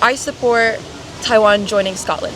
I support Taiwan joining Scotland.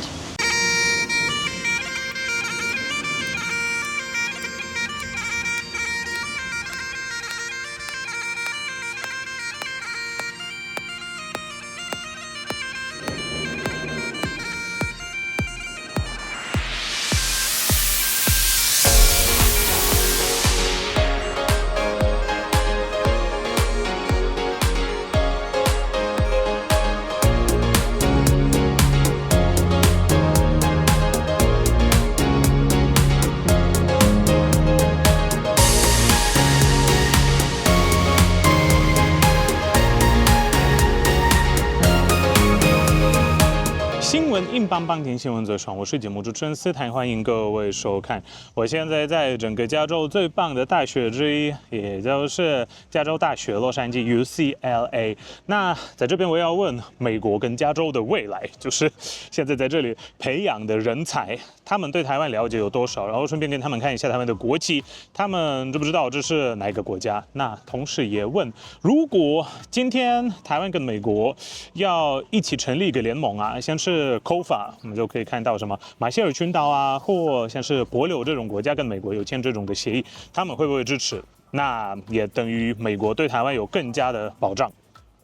新闻硬邦邦，听新闻最爽。我是节目主持人斯坦，欢迎各位收看。我现在在整个加州最棒的大学之一，也就是加州大学洛杉矶 UCLA。那在这边我要问，美国跟加州的未来，就是现在在这里培养的人才，他们对台湾了解有多少？然后顺便跟他们看一下他们的国旗，他们知不知道这是哪一个国家？那同时也问，如果今天台湾跟美国要一起成立一个联盟啊，像是COFA， 我们就可以看到什么马歇尔群岛啊，或像是帛琉这种国家跟美国有签这种的协议，他们会不会支持？那也等于美国对台湾有更加的保障。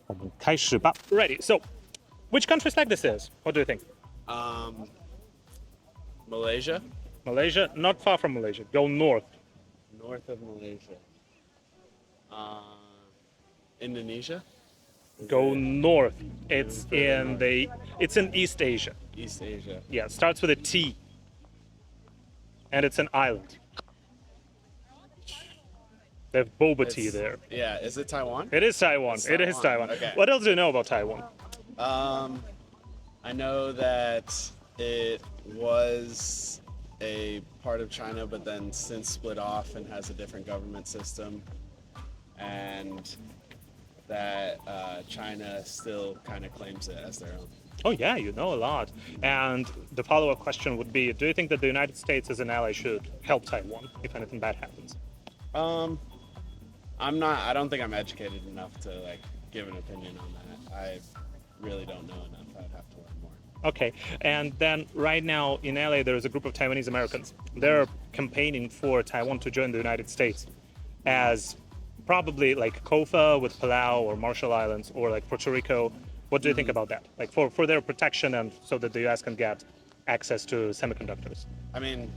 我们开始吧。Ready. So, which countries like this is? What do you think? Malaysia. Malaysia, not far from Malaysia. Go north. North of Malaysia. Indonesia. Go north. It's in East Asia. East Asia. Yeah, it starts with a T. And it's an island. They have boba tea there. Yeah, is it Taiwan? It is Taiwan. It is Taiwan. Okay. What else do you know about Taiwan? I know that it was a part of China, but then since split off and has a different government system, and that China still kind of claims it as their own. Oh yeah, you know a lot. And the follow-up question would be, do you think that the United States as an ally should help Taiwan if anything bad happens? I don't think I'm educated enough to give an opinion on that. I really don't know enough. I'd have to learn more. Okay, and then right now in LA there is a group of Taiwanese Americans. They're campaigning for Taiwan to join the United States as probably like COFA with Palau or Marshall Islands or like Puerto Rico. What do you think about that? Like for their protection and so that the US can get access to semiconductors. I mean,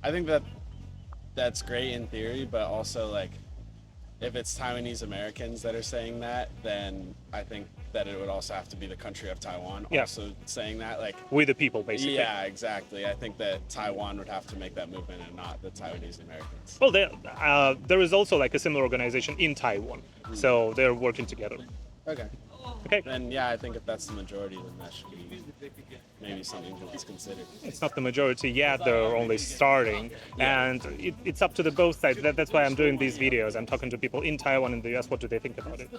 I think that's great in theory, but also if it's Taiwanese Americans that are saying that, then I think that it would also have to be the country of Taiwan also saying that. We the people, basically. Yeah, exactly. I think that Taiwan would have to make that movement and not the Taiwanese Americans. Well, there is also like a similar organization in Taiwan, so they're working together. Okay. Okay. Then yeah, I think if that's the majority, then that should be maybe something that's considered. It's not the majority yet, they're only starting, and it's up to the both sides. That's why I'm doing these videos. I'm talking to people in Taiwan and the US, what do they think about it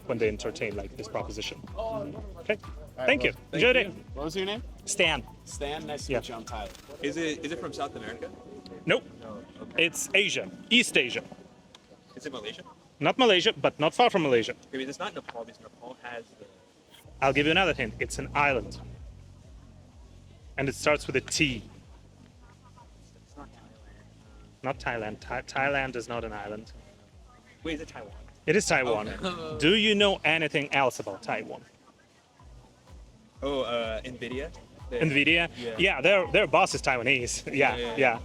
when they entertain this proposition. Okay, thank you. Enjoy your day. What was your name? Stan. Stan, nice to meet you. I'm Tyler. Is it from South America? Nope. It's Asia, East Asia. Is it Malaysia? Not Malaysia, but not far from Malaysia. Maybe it's not Nepal because Nepal has the... I'll give you another hint. It's an island. And it starts with a T. It's Not not Thailand. Thailand. Thailand is not an island. Wait, is it Taiwan? It is Taiwan. Okay. Do you know anything else about Taiwan? Oh, NVIDIA? NVIDIA? Yeah, their boss is Taiwanese. Yeah.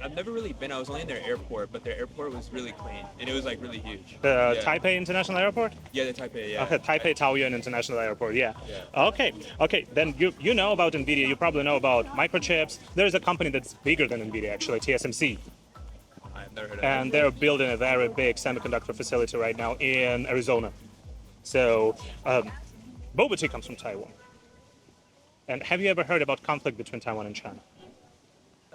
I've never really been. I was only in their airport, but their airport was really clean, and it was really huge. The Taipei International Airport? Yeah, the Taipei, yeah. Okay, Taipei Taoyuan International Airport, yeah. Okay, then you know about NVIDIA, you probably know about microchips. There's a company that's bigger than NVIDIA actually, TSMC. I've never heard of And they're building a very big semiconductor facility right now in Arizona. So, boba tea comes from Taiwan. And have you ever heard about conflict between Taiwan and China?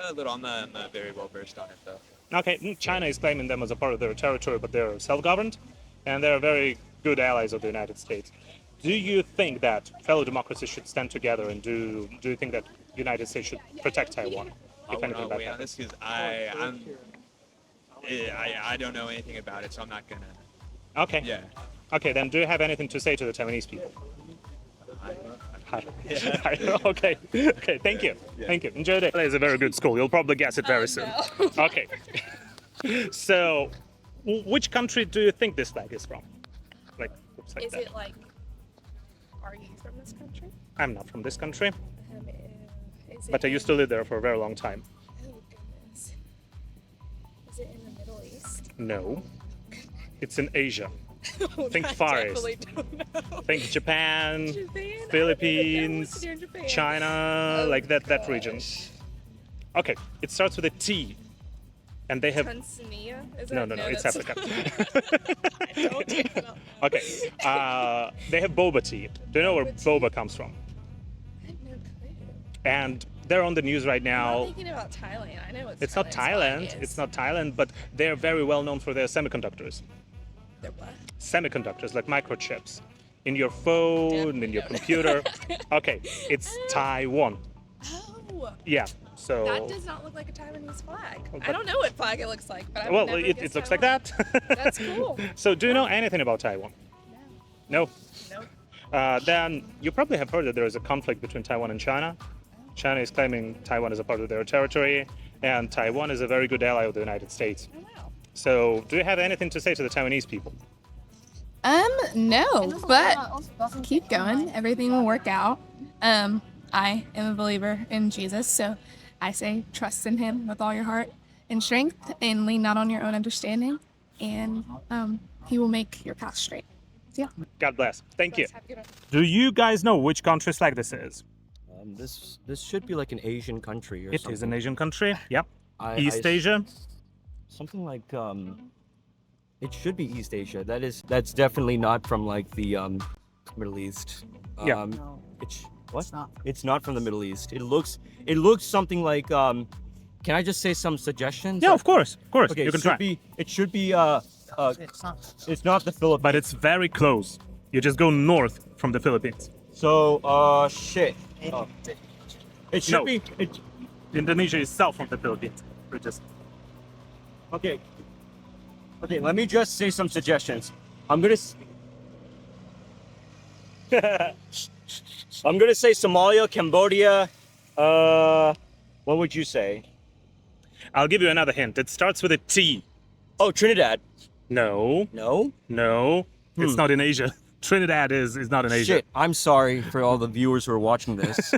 A little. I'm not very well versed on it though. Okay, China is claiming them as a part of their territory, but they're self-governed, and they're very good allies of the United States. Do you think that fellow democracies should stand together, and do you think that the United States should protect Taiwan? I want to weigh on this because I don't know anything about it, so I'm not gonna. Okay. Yeah. Okay, then do you have anything to say to the Taiwanese people? Okay. Okay. Thank you. Thank you. Enjoy it. It's a very good school. You'll probably guess it very soon. No. Okay. So, which country do you think this flag is from? Like, looks like Is that. it like, are you from this country? I'm not from this country, Is but I it used to live there for a very long time. Oh goodness. Is it in the Middle East? No. It's in Asia. Think I Far definitely East. don't know. Think Japan, Japan? I don't even know Philippines, what's near Japan. China, Oh, like that region. gosh. Okay, it starts with a T. And they have Tanzania? Is no, that, it's that's- Africa. I don't even know. Okay, they have boba tea. Do you know where boba comes from? I have no clue. And they're on the news right I'm now. thinking about Thailand. I know It's not Thailand. It's not Thailand, but they're very well known for their semiconductors. They're what? Semiconductors, like microchips, in your phone, in your computer. Okay, it's Taiwan. Oh, Yeah. So. that does not look like a Taiwanese flag. Well, I don't know what flag it looks like, but I would Well, never it guess looks like Taiwan. that. That's cool. So, do you know anything about Taiwan? No. No. Then you probably have heard that there is a conflict between Taiwan and China. China is claiming Taiwan as a part of their territory, and Taiwan is a very good ally of the United States. Oh, wow. So, do you have anything to say to the Taiwanese people? No, but keep going. Everything will work out. I am a believer in Jesus, so I say trust in him with all your heart and strength and lean not on your own understanding, and he will make your path straight. So, yeah. God bless. Thank you. Have a good one. Do you guys know which country's flag this is? This should be like an Asian country or It something. is an Asian country. Yep. East I- Asia. Something like it should be East Asia. That's definitely not from like the Middle East. Yeah. What? It's not from the Middle East. It looks something like can I just say some suggestions? Yeah, of course. Of course. Okay, You can try. it should be it's not the Philippines. But it's very close. You just go north from the Philippines. So shit. It should No. be Indonesia is south from the Philippines. We're just Okay. Okay, let me just say some suggestions. I'm gonna say Somalia, Cambodia. What would you say? I'll give you another hint. It starts with a T. Oh, Trinidad. No. No. No. It's not in Asia. Trinidad is not in Asia. Shit. I'm sorry for all the viewers who are watching this.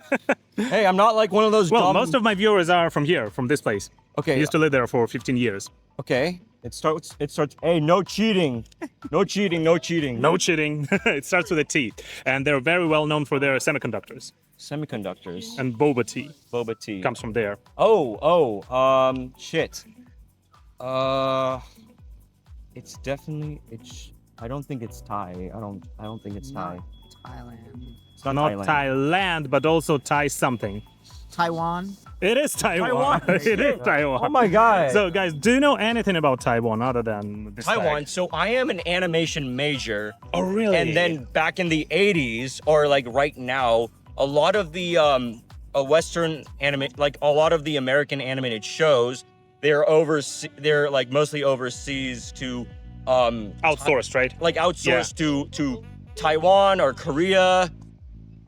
Hey, I'm not like one of those. Well, dumb... most of my viewers are from here, from this place. Okay. I used to live there for 15 years. Okay. It starts. Hey, no cheating. No cheating. No cheating. No cheating. It starts with a T. And they're very well known for their semiconductors. Semiconductors. And boba tea Boba tea. comes from there. Shit. It's definitely I don't think it's Thai. I don't think it's Thai. Thailand. It's not Not Thailand. Thailand, but also Thai something. Taiwan. It is Taiwan. It is Taiwan. Oh my god. So, guys, do you know anything about Taiwan other than this Taiwan. flag? So I am an animation major. Oh, really? And then back in the 80s, or like right now, a lot of the Western like a lot of the American animated shows, they're like mostly overseas to outsourced, right? like outsourced to Taiwan or Korea,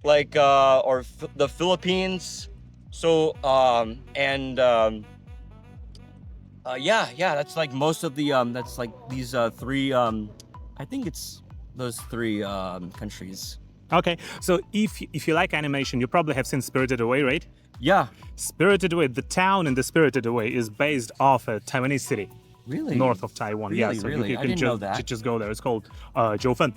like or the Philippines. So that's like most of the that's like these three I think it's those three countries. Okay, so if you like animation, you probably have seen Spirited Away, right? Yeah. Spirited Away, the town in the Spirited Away is based off a Taiwanese city Really? north of Taiwan. Really, Yeah, so really? you I can didn't know that. just go there. It's called Jiufen.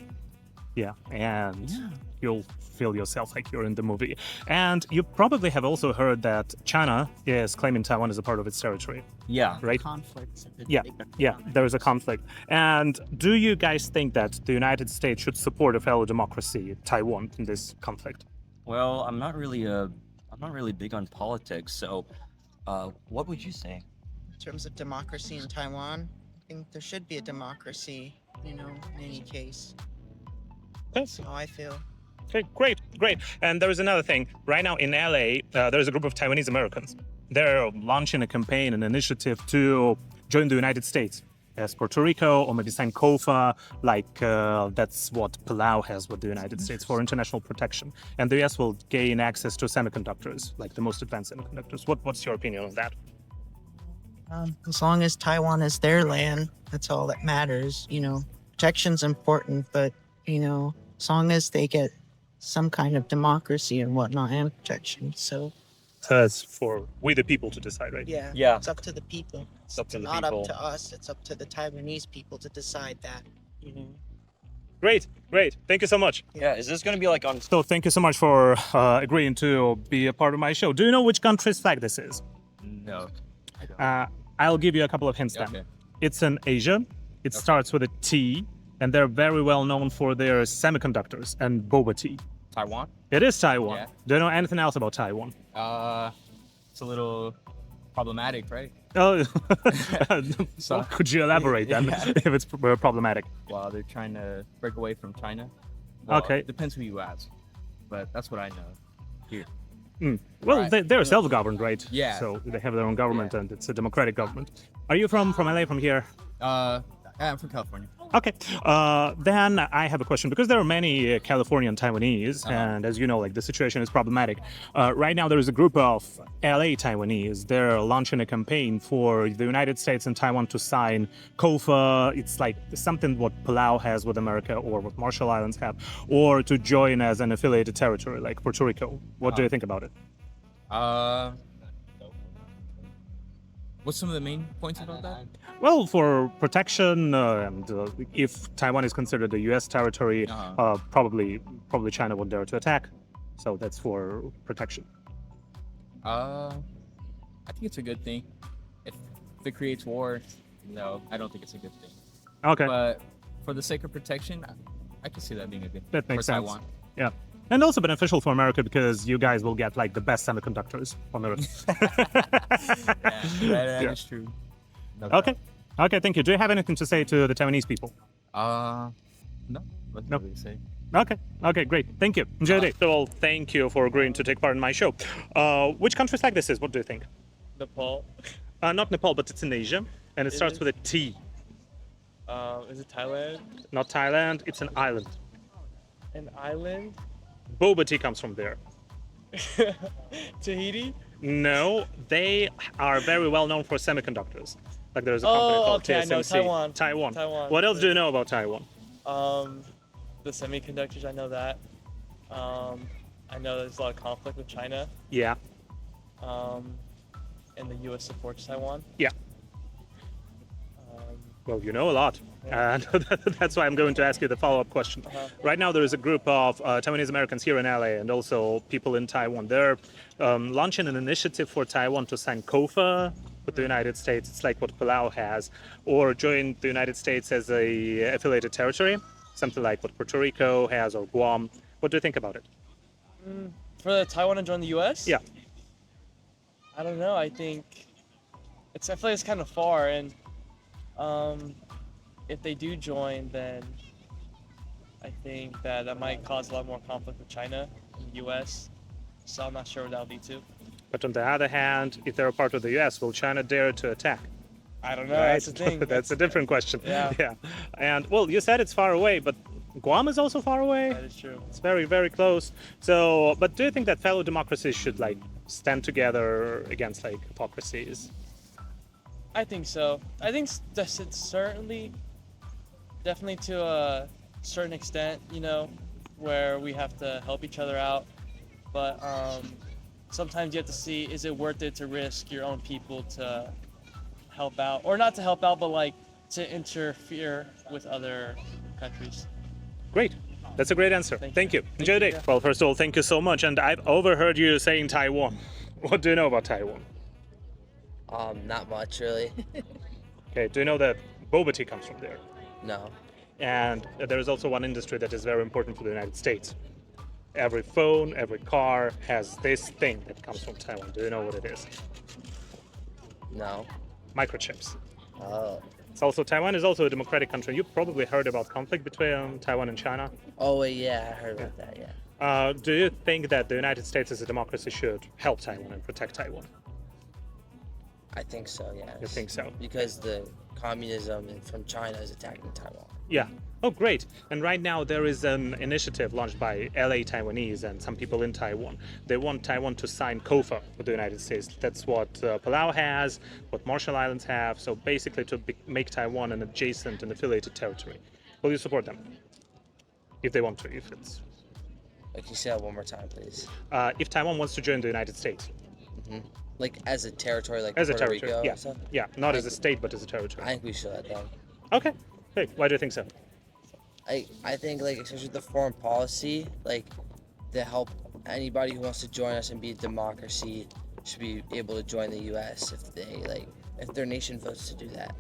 Yeah, and you'll feel yourself like you're in the movie. And you probably have also heard that China is claiming Taiwan as a part of its territory, Yeah. right? Conflicts. Yeah, there is a conflict. And do you guys think that the United States should support a fellow democracy, Taiwan, in this conflict? Well, I'm not really big on politics, so what would you say? In terms of democracy in Taiwan, I think there should be a democracy, in any case. That's how I feel. Okay, great. And there is another thing. Right now in LA, there's a group of Taiwanese Americans. They're launching a campaign, an initiative to join the United States as Puerto Rico, or maybe sign COFA, like that's what Palau has with the United States for international protection. And the US will gain access to semiconductors, like the most advanced semiconductors. What's your opinion on that? As long as Taiwan is their land, that's all that matters. Protection's important, but, as long as they get some kind of democracy and whatnot and protection. So, That's for we the people to decide, right? Yeah. it's up to the people. It's up to the Not people. up to us. It's up to the Taiwanese people to decide that. Great. Thank you so much. Yeah, is this gonna be like on? So thank you so much for agreeing to be a part of my show. Do you know which country's flag this is? No. I'll give you a couple of hints then. Okay. It's in Asia. It starts with a T, and they're very well known for their semiconductors and boba tea. Taiwan? It is Taiwan. Yeah. Do you know anything else about Taiwan? It's a little problematic, right? Oh, So- could you elaborate then Yeah. if it's problematic? Well, they're trying to break away from China. Well, Okay. It depends who you ask, but that's what I know here. Well, Right. they're self-governed, right? Yeah. So they have their own government, Yeah. and it's a democratic government. Are you from LA, from here? I'm from California. Okay. Then I have a question, because there are many Californian Taiwanese, and as you know, like the situation is problematic. Right now, there is a group of LA Taiwanese. They're launching a campaign for the United States and Taiwan to sign COFA. It's like something what Palau has with America, or what Marshall Islands have, or to join as an affiliated territory like Puerto Rico. What do you think about it? What's some of the main points about that? Well, for protection, and if Taiwan is considered a U.S. territory, probably China would dare to attack. So that's for protection. I think it's a good thing. If it creates war, no, I don't think it's a good thing. Okay, But for the sake of protection, I can see that being a good thing that makes for sense. Taiwan. Yeah, and also beneficial for America, because you guys will get like the best semiconductors on Earth. That Yeah. is true. No Okay, thank you. Do you have anything to say to the Taiwanese people? doubt. No. Nothing No. really to say. Okay, great. Thank you. Enjoy your day. So, thank you for agreeing to take part in my show. Which country's flag this is? What do you think? Nepal. Not Nepal, but it's in Asia, and it Is starts it? with a T. Is it Thailand? Not Thailand. It's an island. An island? Boba tea comes from there. Tahiti? No, they are very well known for semiconductors. Like there's a company called okay, I know, TSMC. Taiwan. What else do you know about Taiwan? The semiconductors, I know that. I know there's a lot of conflict with China. Yeah. And the U.S. supports Taiwan. Yeah. Well, you know a lot. And that's why I'm going to ask you the follow-up question. Right now, there is a group of Taiwanese Americans here in LA, and also people in Taiwan. They're launching an initiative for Taiwan to sign COFA with the United States. It's like what Palau has, or join the United States as a affiliated territory, something like what Puerto Rico has, or Guam. What do you think about it? For Taiwan to join the U.S.? Yeah. I don't know. I feel like it's kind of far, and if they do join, then I think that might cause a lot more conflict with China and the U.S. So I'm not sure what that'll lead to. But on the other hand, if they're a part of the U.S., will China dare to attack? I don't know. Right? That's the thing. That's a different question. Yeah. And well, you said it's far away, but Guam is also far away. That is true. It's very, very close. So, but do you think that fellow democracies should like stand together against like hypocrisies? I think so. I think it's definitely to a certain extent, where we have to help each other out. But sometimes you have to see, is it worth it to risk your own people to help out, or not to help out, but like to interfere with other countries. Great. That's a great answer. Thank you. Enjoy your day. Yeah. Well, first of all, thank you so much. And I've overheard you saying Taiwan. What do you know about Taiwan? Not much really. Okay. Do you know that boba tea comes from there? No. And there is also one industry that is very important for the United States. Every phone, every car has this thing that comes from Taiwan. Do you know what it is? No. Microchips. Oh. It's also, Taiwan is also a democratic country. You've probably heard about conflict between Taiwan and China. Oh wait, yeah, I heard about that. Yeah. Do you think that the United States as a democracy should help Taiwan and protect Taiwan? I think so. Yeah. You think so? Because the communism and from China is attacking Taiwan. Yeah. Oh, great. And right now there is an initiative launched by LA Taiwanese and some people in Taiwan. They want Taiwan to sign COFA with the United States. That's what Palau has, what Marshall Islands have. So basically to make Taiwan an adjacent and affiliated territory. Will you support them? If they want to, if it's... Like, you say that one more time, please. If Taiwan wants to join the United States. Like, as a territory, like As a Puerto territory, Rico yeah. or something? Yeah, not as a state, but as a territory. I think we should let them. Okay. Hey, why do you think so? I think, like, especially the foreign policy, like, to help anybody who wants to join us and be a democracy should be able to join the U.S. if they, like, if their nation votes to do that.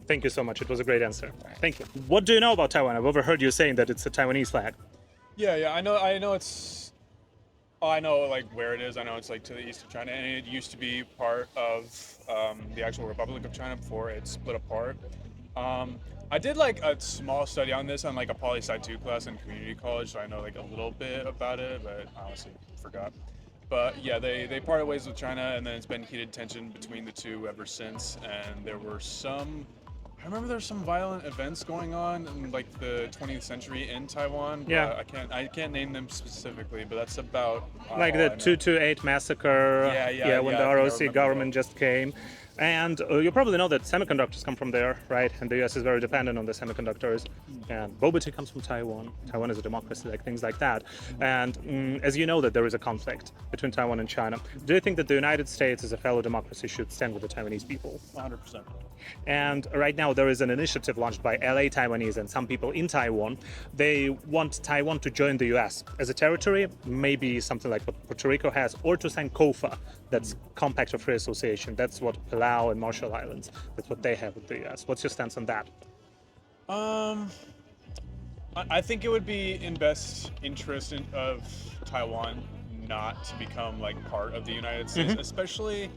Thank you so much. It was a great answer. Thank you. What do you know about Taiwan? I've overheard you saying that it's a Taiwanese flag. Yeah, I know it's. Oh, I know like where it is. I know it's like to the east of China, and it used to be part of the actual Republic of China before it split apart. I did like a small study on this on like a poli-sci 2 class in community college, so I know like a little bit about it, but I honestly forgot. But yeah, they parted ways with China, and then it's been heated tension between the two ever since. And there were I remember there were some violent events going on in like the 20th century in Taiwan. Yeah. I can't name them specifically, but that's about Like the 228 massacre. Yeah, when I the think I ROC remember government that. just came. And you probably know that semiconductors come from there, right? And the US is very dependent on the semiconductors. And boba tea comes from Taiwan. Taiwan is a democracy, like things like that. And as you know that there is a conflict between Taiwan and China, do you think that the United States as a fellow democracy should stand with the Taiwanese people? 100%. And right now there is an initiative launched by LA Taiwanese and some people in Taiwan. They want Taiwan to join the US as a territory, maybe something like what Puerto Rico has, or to sign COFA, that's Compact of Free Association. That's what Palau and Marshall Islands, that's what they have with the US. What's your stance on that? I think it would be in best interest of Taiwan not to become like part of the United States, especially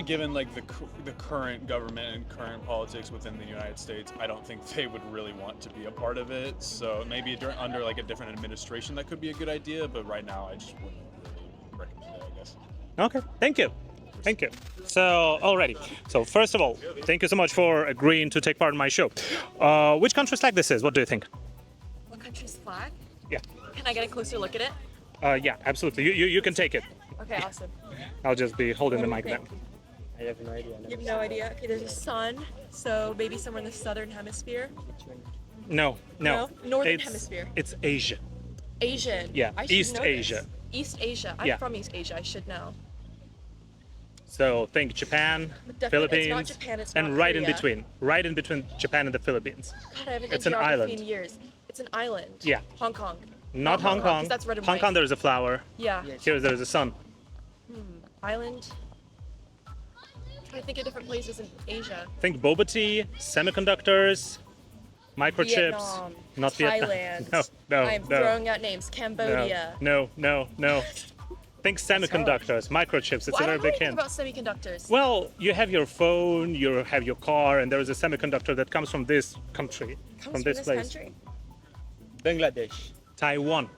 given like the current government and current politics within the United States. I don't think they would really want to be a part of it. So maybe under like a different administration that could be a good idea, but right now I just wouldn't really recommend it, I guess. Okay, thank you. Thank you. So, alrighty. So, first of all, thank you so much for agreeing to take part in my show. Which country's flag this is? What do you think? What country's flag? Yeah. Can I get a closer look at it? Yeah, absolutely. You can take it. Okay, awesome. I'll just be holding the What do mic you then. I have no idea. You have no idea? Okay, there's a sun, so maybe somewhere in the southern hemisphere. No. Northern hemisphere. It's Asia. Asian. Yeah, I should East know Asia. This. East Asia. I'm Yeah. from East Asia. I should know. So think Japan, Definitely, Philippines, it's not Japan, it's and not right Korea. in between Japan and the Philippines. God, I haven't It's done an geography island. in years. It's an island. Yeah. Hong Kong. Not Hong Kong. 'cause that's red and Hong white. Kong, there is a flower. Yeah. Here, there is a sun. Island. I think of different places in Asia. Think boba tea, semiconductors, microchips. Vietnam, Not Thailand. Vietnam. No. I'm throwing out names. Cambodia. No. Think semiconductors, microchips. It's Well, a I very don't know big anything hint. about semiconductors. Well, you have your phone, you have your car, and there is a semiconductor that comes from this country, Comes from this place. country. Bangladesh. Taiwan.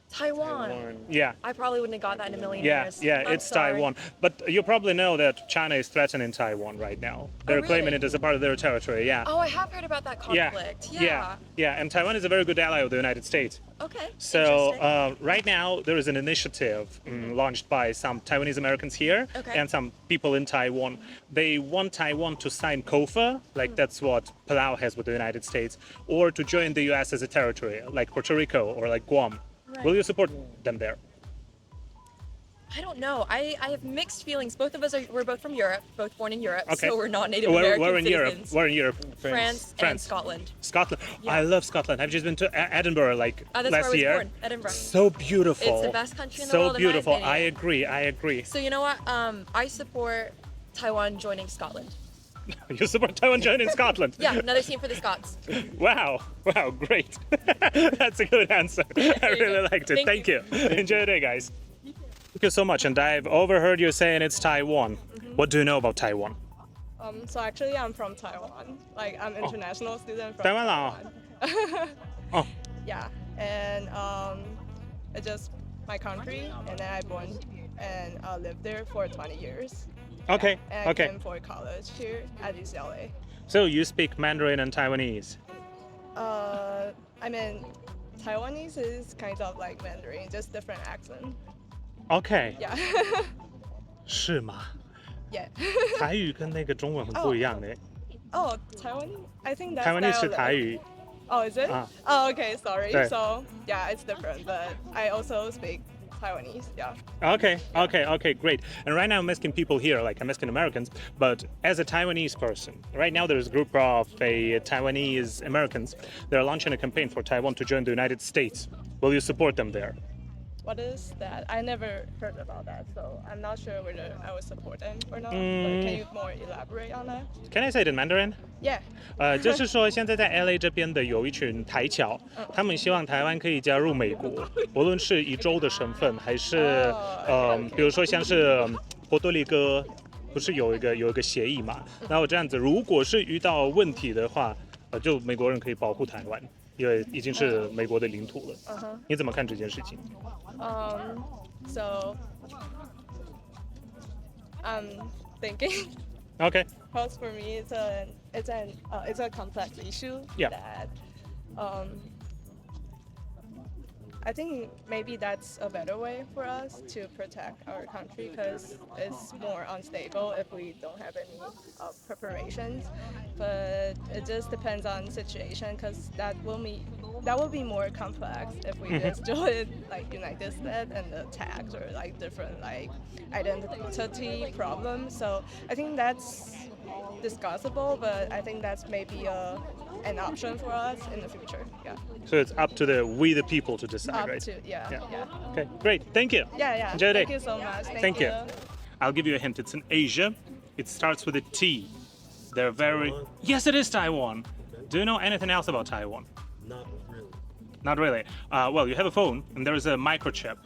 Taiwan. Yeah. I probably wouldn't have got that in a million Yeah, years. yeah, I'm it's sorry. Taiwan. But you probably know that China is threatening Taiwan right now. They're claiming really? it as a part of their territory, yeah. Oh, I have heard about that conflict. Yeah, and Taiwan is a very good ally of the United States. Okay. So interesting. right now there is an initiative launched by some Taiwanese Americans here Okay. and some people in Taiwan. They want Taiwan to sign COFA, like that's what Palau has with the United States, or to join the US as a territory, like Puerto Rico or like Guam. Will you support them there? I don't know. I have mixed feelings. Both of us we're both from Europe, both born in Europe, Okay. so we're not Native Where American in citizens. Europe? Where in Europe? France and Scotland. Scotland. Yeah. I love Scotland. I've just been to Edinburgh like That's where last I was year. born, Edinburgh. So beautiful. It's the best country in the so world, in my beautiful. opinion. I agree. So you know what? I support Taiwan joining Scotland. You support Taiwan joining Scotland? Yeah, another team for the Scots. Wow, great. That's a good answer. I really liked it. Thank you. Enjoy your day, guys. Thank you so much. And I've overheard you saying it's Taiwan. What do you know about Taiwan? So actually I'm from Taiwan. Like I'm international student from Taiwan lao. Oh. Yeah, and it's just my country, and then I born and I lived there for 20 years. Okay. And I Okay. came for college here at UCLA. So you speak Mandarin and Taiwanese. I mean, Taiwanese is kind of like Mandarin, just different accent. Okay. Yeah. 是吗？ Yeah. 台语跟那个中文很不一样的。 Oh, Taiwanese? I think that's Taiwanese 是 dialect. 台语。 Oh, is it? Oh, okay, sorry. 对。 So, yeah, it's different, but I also speak Taiwanese, yeah. Okay, great. And right now I'm asking people here, like I'm asking Americans, but as a Taiwanese person, right now there's a group of Taiwanese Americans. They're launching a campaign for Taiwan to join the United States. Will you support them there? What is that? I never heard about that, so I'm not sure whether I would support them or not. But can you more elaborate on that? Can I say it in Mandarin? Yeah. 就是说现在在 LA 这边的有一群台侨，他们希望台湾可以加入美国，无论是以州的身份，还是比如说像是波多黎各，不是有一个协议嘛？然后这样子，如果是遇到问题的话，就美国人可以保护台湾，因为已经是美国的领土了。你怎么看这件事情？ So I'm thinking. Okay. Because for me, it's a complex issue. Yeah. That I think maybe that's a better way for us to protect our country because it's more unstable if we don't have any preparations. But it just depends on the situation because that will be more complex if we just join like United States and the tax or like different like identity problems. So I think that's discussable, but I think that's maybe an option for us in the future. Yeah. So it's up to we the people to decide, Up right? to yeah. Okay, great. Thank you. Yeah. Enjoy your day. Thank you so much. Thank you. I'll give you a hint. It's in Asia. It starts with a T. They're very... Yes, it is Taiwan. Do you know anything else about Taiwan? Not really. Not really. Well, you have a phone, and there is a microchip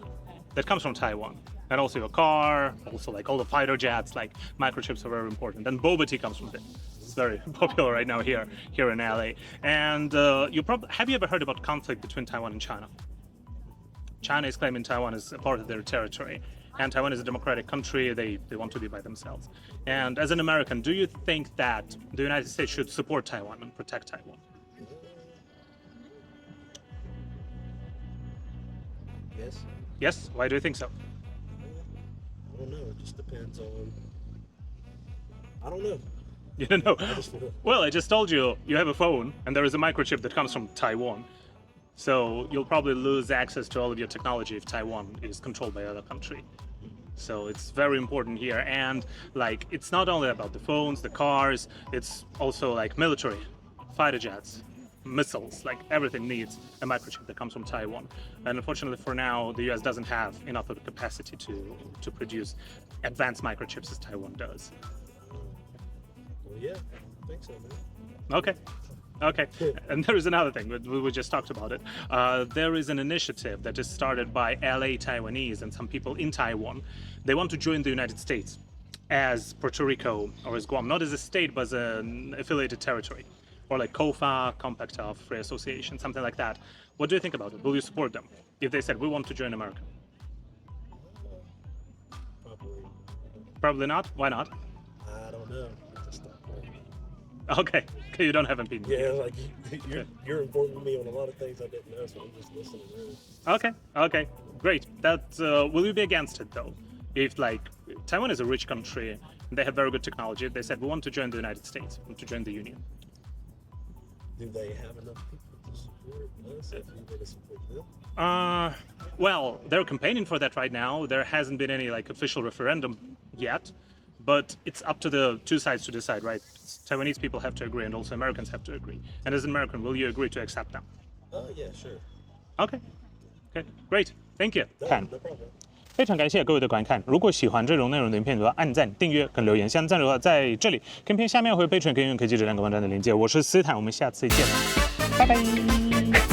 that comes from Taiwan. And also your car, also like all the fighter jets, like microchips are very important. And boba tea comes from there. It's very popular right now here in LA. And have you ever heard about conflict between Taiwan and China? China is claiming Taiwan is a part of their territory. And Taiwan is a democratic country. They want to be by themselves. And as an American, do you think that the United States should support Taiwan and protect Taiwan? Yes. Yes? Why do you think so? I don't know. It just depends on. I don't know. You don't know? Well, I just told you have a phone and there is a microchip that comes from Taiwan. So you'll probably lose access to all of your technology if Taiwan is controlled by another country. So it's very important here. And like, it's not only about the phones, the cars, it's also like military, fighter jets, missiles, like everything needs a microchip that comes from Taiwan. And unfortunately for now, the US doesn't have enough of the capacity to produce advanced microchips as Taiwan does. Well, yeah, I think so, man. Okay. And there is another thing, we just talked about it. There is an initiative that is started by LA Taiwanese and some people in Taiwan. They want to join the United States as Puerto Rico or as Guam, not as a state, but as an affiliated territory. Or like COFA, Compact of Free Association, something like that. What do you think about it? Will you support them if they said, we want to join America? Probably not? Why not? I don't know. Just Okay, you don't have an opinion. yeah, like you're informing me on a lot of things I didn't know, so I'm just listening. Really. Okay, great. Will you be against it though? If like Taiwan is a rich country, they have very good technology. They said we want to join the United States, we want to join the Union. Do they have enough people to support us if we were to support them? Well, they're campaigning for that right now. There hasn't been any like official referendum yet, but it's up to the two sides to decide, right? Taiwanese people have to agree and also Americans have to agree. And as an American, will you agree to accept them? Yeah, sure. Okay, great. Thank you. No problem. 非常感谢各位的观看。如果喜欢这种内容的影片，就要按赞、订阅跟留言。想赞助的话，在这里跟片下面会Patron跟应援科技这两个网站的连接。我是斯坦，我们下次见，拜拜。